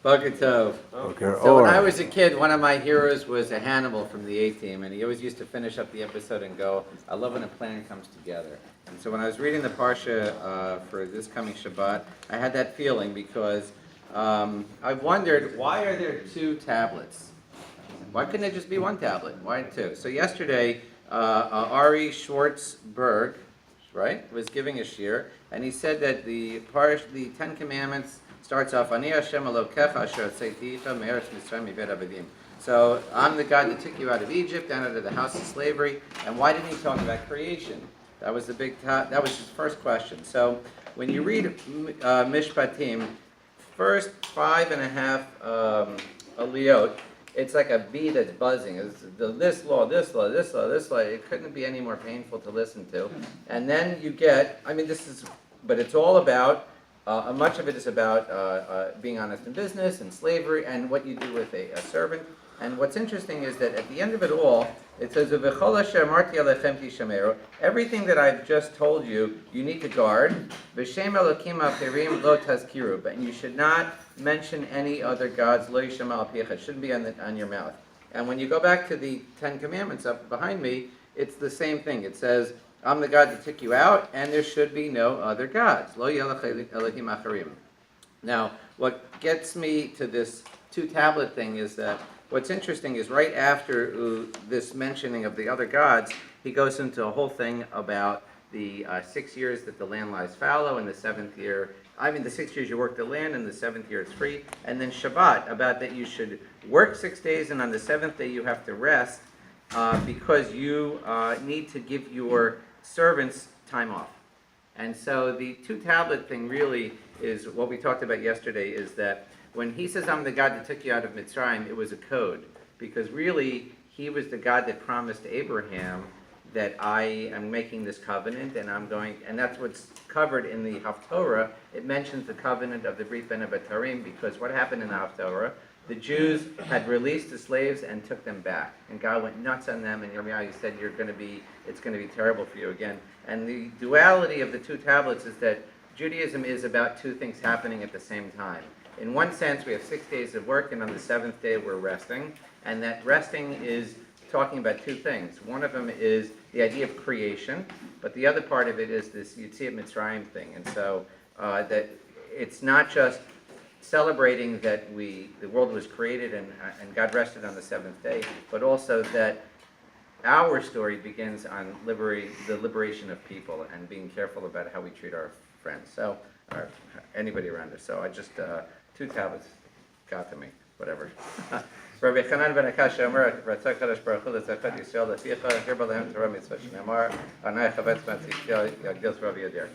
Boker Tov. So when I was a kid, one of my heroes was a Hannibal from the A-Team, and he always used to finish up the episode and go, I love when a plan comes together. And so when I was reading the Parsha for this coming Shabbat, I had that feeling because I wondered, why are there two tablets? Why couldn't it just be one tablet? Why two? So yesterday, Ari Schwartzberg, right, was giving a shir, and he said that the Ten Commandments starts off, Ani Hashem Elokecha asher hotzeiticha me'eretz Mitzrayim mibeit avadim. So I'm the God that took you out of Egypt, down out of the house of slavery. And why didn't he talk about creation? That was that was his first question. So when you read Mishpatim, first 5.5 aliyot, it's like a bee that's buzzing. It's this law, this law, this law, this law. It couldn't be any more painful to listen to. And then you get, but it's all about, much of it is about being honest in business and slavery and what you do with a servant. And what's interesting is that at the end of it all, it says, everything that I've just told you, you need to guard. And you should not mention any other gods. It shouldn't be on your mouth. And when you go back to the Ten Commandments up behind me, it's the same thing. It says, I'm the God that took you out, and there should be no other gods. Now, what gets me to this two-tablet thing is that what's interesting is right after this mentioning of the other gods, he goes into a whole thing about the 6 years that the land lies fallow, and the 6 years you work the land, and the 7th year it's free, and then Shabbat, about that you should work 6 days, and on the 7th day you have to rest, because you need to give your servants time off. And so the two-tablet thing really is what we talked about yesterday, is that when he says, I'm the God that took you out of Mitzrayim, it was a code. Because really, he was the God that promised Abraham that I am making this covenant, and that's what's covered in the Haftorah. It mentions the covenant of the Brit Ben Abatarim, because what happened in the Haftorah? The Jews had released the slaves and took them back. And God went nuts on them, and Yirmiyahu said, it's going to be terrible for you again. And the duality of the two tablets is that Judaism is about two things happening at the same time. In one sense, we have 6 days of work, and on the 7th day we're resting. And that resting is talking about two things. One of them is the idea of creation, but the other part of it is this Yetziat Mitzrayim thing. And so that it's not just celebrating that the world was created and God rested on the 7th day, but also that our story begins on the liberation of people and being careful about how we treat our friends. So, or anybody around us. So I just, two tablets got to me, whatever. Rabbi Chanan ben Akasha Omer, Ratzah Kadosh Baruch Hu L'Tzachot Yisrael L'Ficha, Hir B'Lehem Torah Mitzvah Shneimar, Anai Chavetz Ben Tzidkiel Yagdil Rav Yadir.